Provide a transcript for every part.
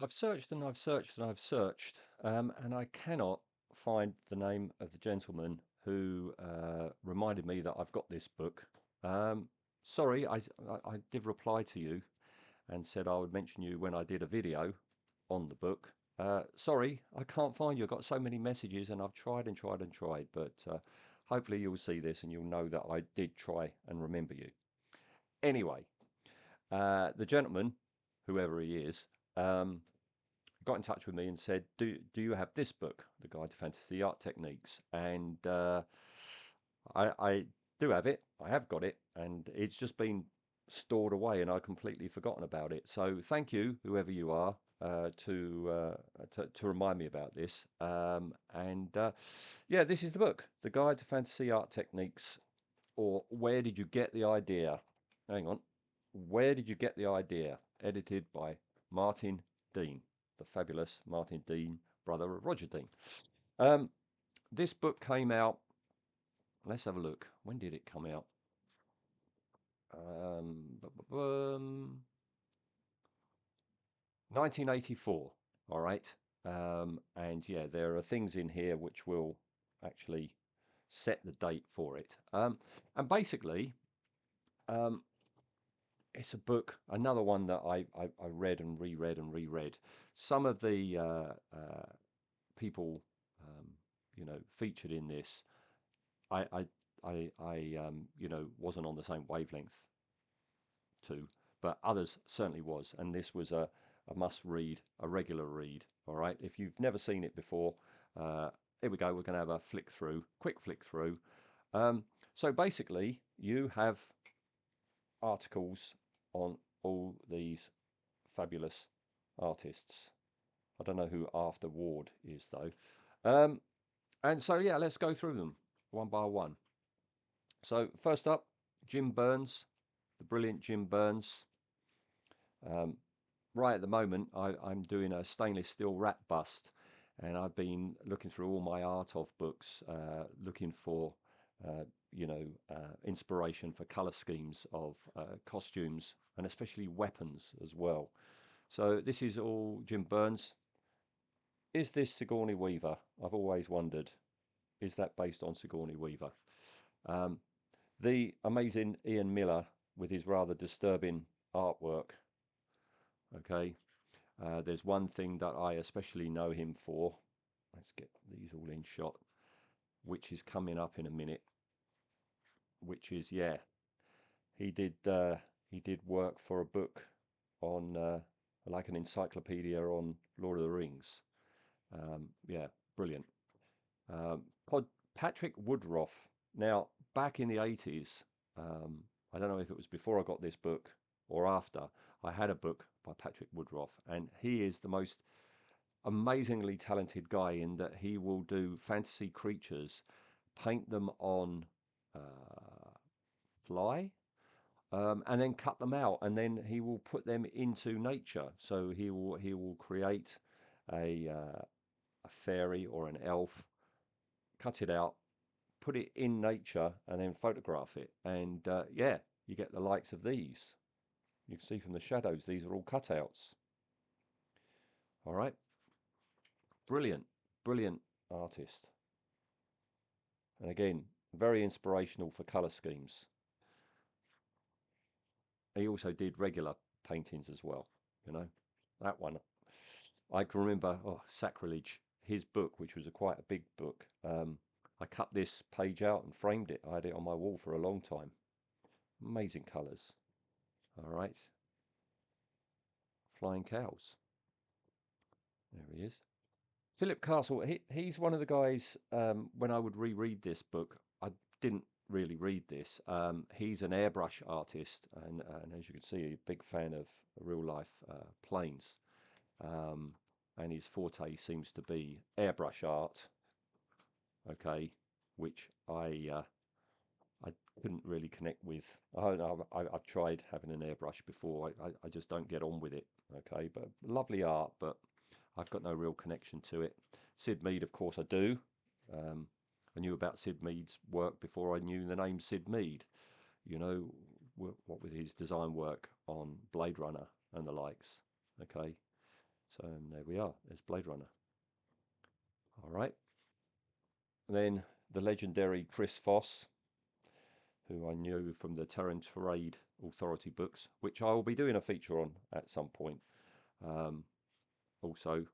I've searched and I've searched and I've searched, and I cannot find the name of the gentleman who reminded me that I've got this book. Um, Sorry, I did reply to you and said I would mention you when I did a video on the book. Sorry, I can't find you. I've got so many messages and I've tried and tried and tried, but hopefully you'll see this and you'll know that I did try and remember you. Anyway, the gentleman, whoever he is, um, got in touch with me and said, "Do you have this book, The Guide to Fantasy Art Techniques?" And I do have it. I have got it, and it's just been stored away, and I've completely forgotten about it. So thank you, whoever you are, to remind me about this. Yeah, this is the book, The Guide to Fantasy Art Techniques, or Where Did You Get the Idea? Hang on. Where Did You Get the Idea? Edited by Martin Dean, the fabulous Martin Dean, brother of Roger Dean. Um, this book came out, let's have a look. When did it come out? Um, 1984. All right. And yeah, there are things in here which will actually set the date for it. And basically, um, it's a book, another one that I read and reread and reread. Some of the people, featured in this, I, I, wasn't on the same wavelength to, but others certainly was. And this was a must read, a regular read. All right. If you've never seen it before, here we go. We're going to have a flick through, quick flick through. So basically, you have articles on all these fabulous artists. I don't know who After Ward is though. And so yeah, let's go through them one by one. So first up, Jim Burns, the brilliant Jim Burns. Um, right at the moment, I'm doing a stainless steel rat bust, and I've been looking through all my art of books, looking for uh, inspiration for color schemes of costumes and especially weapons as well. So this is all Jim Burns. Is this Sigourney Weaver? I've always wondered. Is that based on Sigourney Weaver? Um, the amazing Ian Miller with his rather disturbing artwork. Okay, there's one thing that I especially know him for. Let's get these all in shot, which is coming up in a minute. Which is, yeah, he did work for a book on like an encyclopedia on Lord of the Rings. Yeah, brilliant. Um, Patrick Woodroffe. Now, back in the 80s, I don't know if it was before I got this book or after, I had a book by Patrick Woodroffe, and he is the most amazingly talented guy in that he will do fantasy creatures, paint them on fly, and then cut them out, and then he will put them into nature. So he will create a fairy or an elf, cut it out, put it in nature, and then photograph it. And yeah, you get the likes of these. You can see from the shadows, these are all cutouts. All right, brilliant, brilliant artist. And again, very inspirational for color schemes. He also did regular paintings as well, you know. That one, I can remember, oh, Sacrilege, his book, which was quite a big book. I cut this page out and framed it. I had it on my wall for a long time. Amazing colours. All right. Flying cows. There he is. Philip Castle, he's one of the guys, when I would reread this book, I didn't really read this. He's an airbrush artist, and as you can see, a big fan of real life planes. Um, and his forte seems to be airbrush art, okay, which I couldn't really connect with. I've tried having an airbrush before. I just don't get on with it, okay. But lovely art, but I've got no real connection to it. Sid Mead, of course, I do. Um, I knew about Sid Mead's work before I knew the name Sid Mead. You know, what with his design work on Blade Runner and the likes. Okay, So there we are. There's Blade Runner. All right. And then the legendary Chris Foss, who I knew from the Terran Trade Authority books, which I will be doing a feature on at some point. Also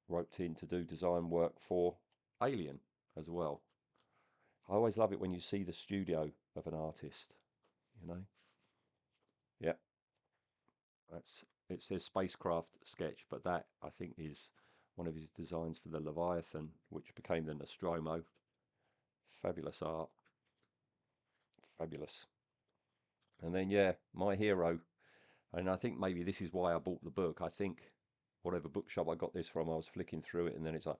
roped in to do design work for Alien as well. I always love it when you see the studio of an artist, you know. Yeah, it says spacecraft sketch, but that I think is one of his designs for the Leviathan, which became the Nostromo. Fabulous art, fabulous. And then yeah, my hero, and I think maybe this is why I bought the book. I think whatever bookshop I got this from, I was flicking through it, and then it's like,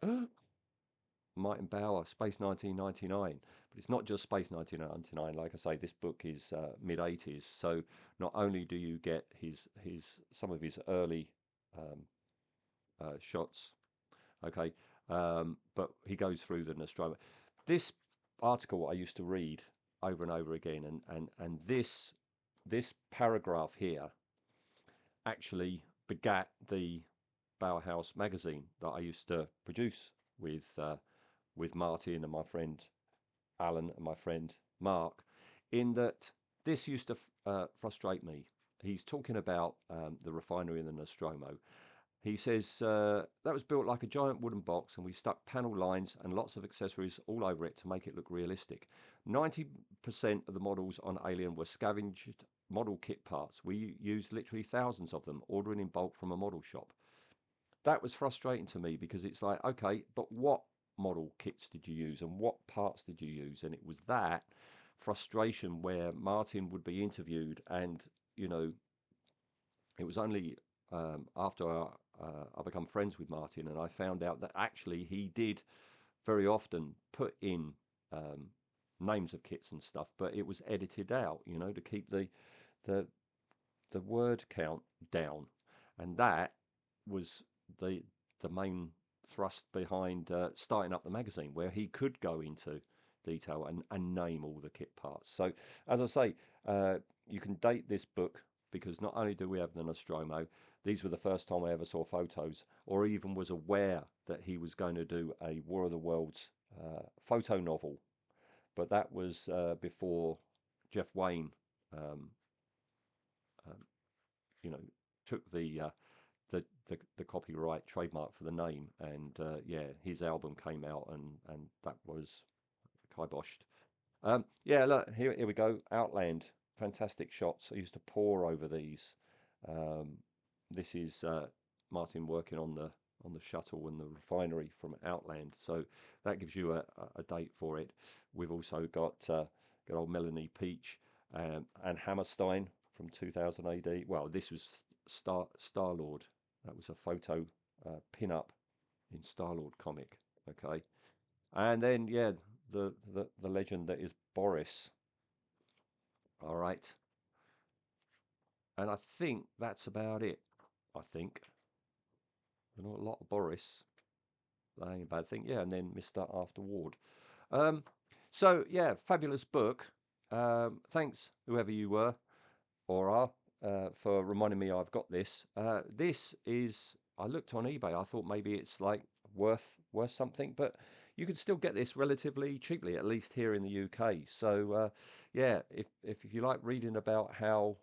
Martin Bower, Space 1999. But it's not just Space 1999. Like I say, this book is mid 80s. So not only do you get some of his early um, shots, okay, but he goes through the Nostromo. This article I used to read over and over again, and this paragraph here actually begat the Bauhaus magazine that I used to produce with Martin and my friend Alan and my friend Mark, in that this used to frustrate me. He's talking about the refinery in the Nostromo. He says that was built like a giant wooden box, and we stuck panel lines and lots of accessories all over it to make it look realistic. 90% of the models on Alien were scavenged model kit parts. We used literally thousands of them, ordering in bulk from a model shop. That was frustrating to me because it's like, okay, but what model kits did you use and what parts did you use? And it was that frustration where Martin would be interviewed, and you know, it was only after I become friends with Martin and I found out that actually he did very often put in um, names of kits and stuff, but it was edited out, you know, to keep the the word count down, and that was the the main thrust behind starting up the magazine, where he could go into detail and name all the kit parts. So, as I say, you can date this book because not only do we have the Nostromo, these were the first time I ever saw photos or even was aware that he was going to do a War of the Worlds photo novel. But that was before Jeff Wayne, um, um, you know, took the copyright trademark for the name, and yeah, his album came out, and that was kiboshed. Yeah, look, here we go. Outland, fantastic shots. I used to pore over these. Um, this is Martin working on the shuttle and the refinery from Outland, so that gives you a date for it. We've also got good old Melanie Peach and Hammerstein from 2000 AD. Well, this was Star-Lord. That was a photo pin-up in Star-Lord comic. Okay, and then yeah, the legend that is Boris. All right, and I think that's about it. I think you know a lot of Boris. That ain't a bad thing. Yeah, and then Mr. After Ward. Um, so yeah, fabulous book. Thanks whoever you were or are for reminding me I've got this. This is I looked on eBay. I thought maybe it's like worth something, but you can still get this relatively cheaply, at least here in the UK. So yeah, if you like reading about how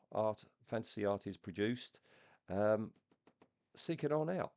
fantasy art is produced, seek it on out.